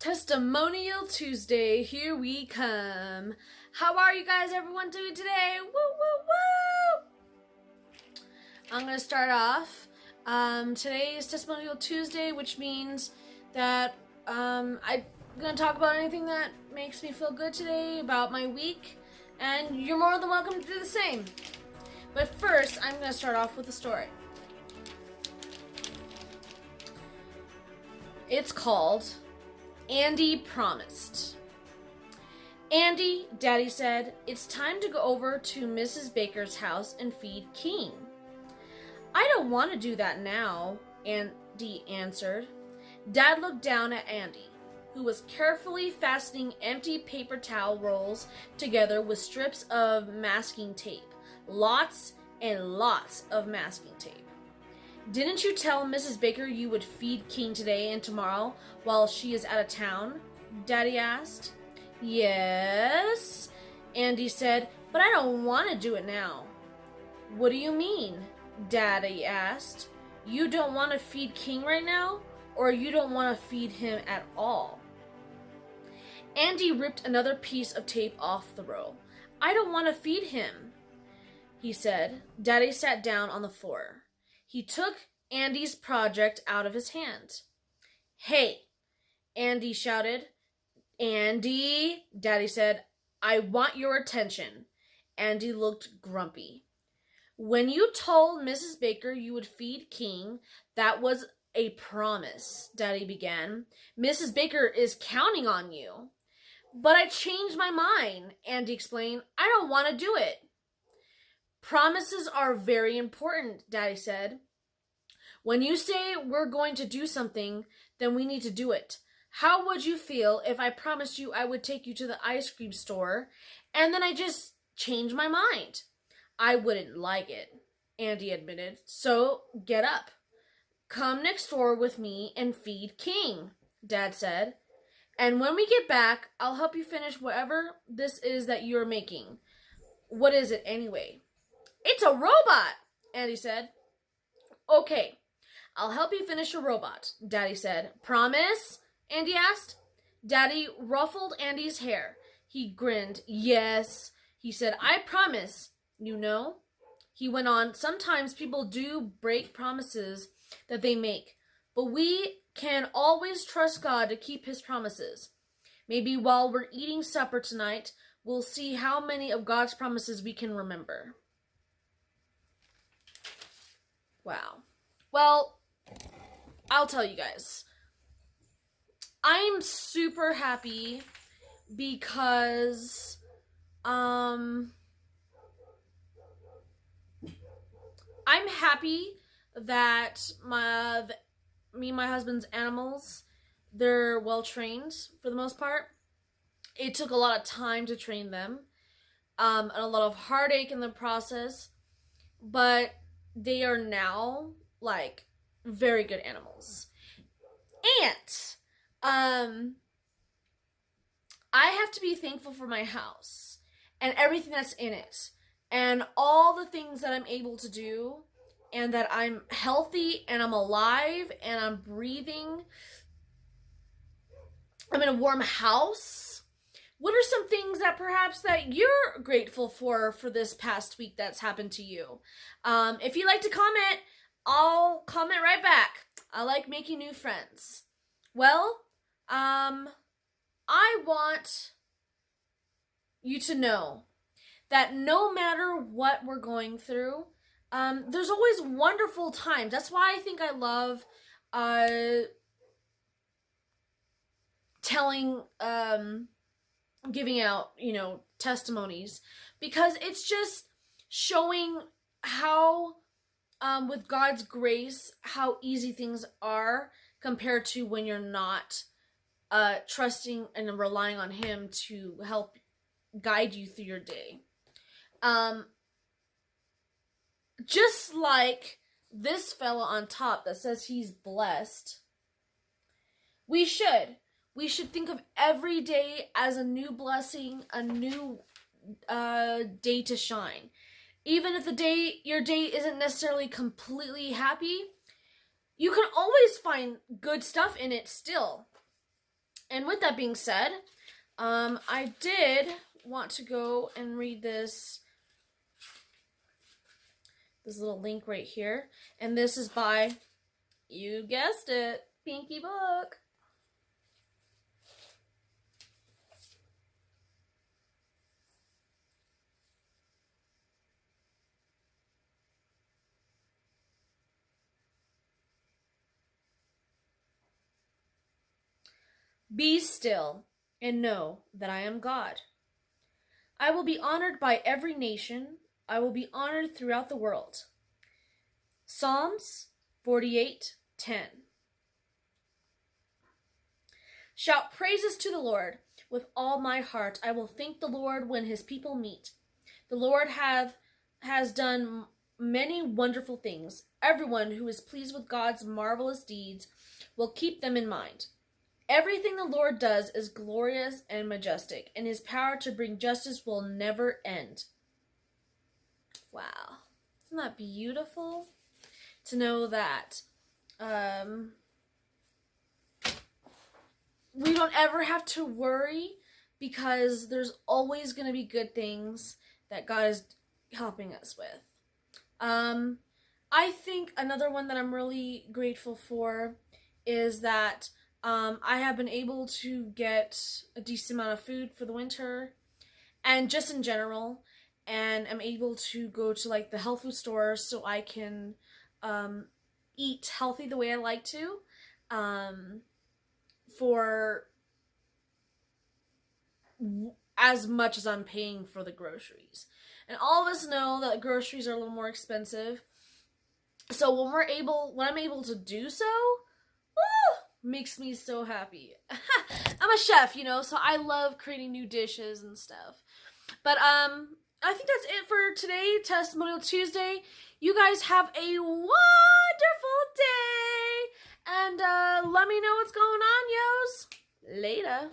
Testimonial Tuesday, here we come. How are you guys, everyone, doing today? Woo, woo, woo! I'm going to start off. Today is Testimonial Tuesday, which means that I'm going to talk about anything that makes me feel good today, about my week, and you're more than welcome to do the same. But first, I'm going to start off with a story. It's called Andy Promised. Andy, Daddy said, it's time to go over to Mrs. Baker's house and feed King. I don't want to do that now, Andy answered. Dad looked down at Andy, who was carefully fastening empty paper towel rolls together with strips of masking tape. Lots and lots of masking tape. Didn't you tell Mrs. Baker you would feed King today and tomorrow while she is out of town? Daddy asked. Yes, Andy said, but I don't want to do it now. What do you mean? Daddy asked. You don't want to feed King right now, or you don't want to feed him at all? Andy ripped another piece of tape off the roll. I don't want to feed him, he said. Daddy sat down on the floor. He took Andy's project out of his hand. Hey, Andy shouted. Andy, Daddy said, I want your attention. Andy looked grumpy. When you told Mrs. Baker you would feed King, that was a promise, Daddy began. Mrs. Baker is counting on you. But I changed my mind, Andy explained. I don't want to do it. Promises are very important, Daddy said. When you say we're going to do something, then we need to do it. How would you feel if I promised you I would take you to the ice cream store and then I just changed my mind? I wouldn't like it, Andy admitted. So get up. Come next door with me and feed King, Dad said. And when we get back, I'll help you finish whatever this is that you're making. What is it anyway? It's a robot, Andy said. Okay, I'll help you finish a robot, Daddy said. Promise? Andy asked. Daddy ruffled Andy's hair. He grinned. Yes, he said. I promise, you know. He went on. Sometimes people do break promises that they make, but we can always trust God to keep his promises. Maybe while we're eating supper tonight, we'll see how many of God's promises we can remember. Wow. Well, I'll tell you guys. I'm super happy because I'm happy that me and my husband's animals, they're well trained for the most part. It took a lot of time to train them, and a lot of heartache in the process, but they are now like very good animals. And I have to be thankful for my house and everything that's in it and all the things that I'm able to do, and that I'm healthy and I'm alive and I'm breathing. I'm in a warm house. What are some things that perhaps that you're grateful for this past week that's happened to you? If you'd like to comment, I'll comment right back. I like making new friends. Well, I want you to know that no matter what we're going through, there's always wonderful times. That's why I think I love giving out, testimonies, because it's just showing how, with God's grace, how easy things are compared to when you're not trusting and relying on him to help guide you through your day. Just like this fella on top that says he's blessed, we should think of every day as a new blessing, a new day to shine. Even if your day isn't necessarily completely happy, you can always find good stuff in it still. And with that being said, I did want to go and read this little link right here. And this is by, you guessed it, Pinky Book. Be still and know that I am God. I will be honored by every nation. I will be honored throughout the world. Psalms 48:10. Shout praises to the Lord with all my heart. I will thank the Lord when his people meet. The Lord has done many wonderful things. Everyone who is pleased with God's marvelous deeds will keep them in mind. Everything the Lord does is glorious and majestic, and his power to bring justice will never end. Wow. Isn't that beautiful? To know that we don't ever have to worry, because there's always going to be good things that God is helping us with. I think another one that I'm really grateful for is that I have been able to get a decent amount of food for the winter, and just in general, and I'm able to go to like the health food stores so I can eat healthy the way I like to, for as much as I'm paying for the groceries. And all of us know that groceries are a little more expensive. So when I'm able to do so, makes me so happy. I'm a chef, so I love creating new dishes and stuff. But I think that's it for today, Testimonial Tuesday. You guys have a wonderful day, and let me know what's going on, yos. Later.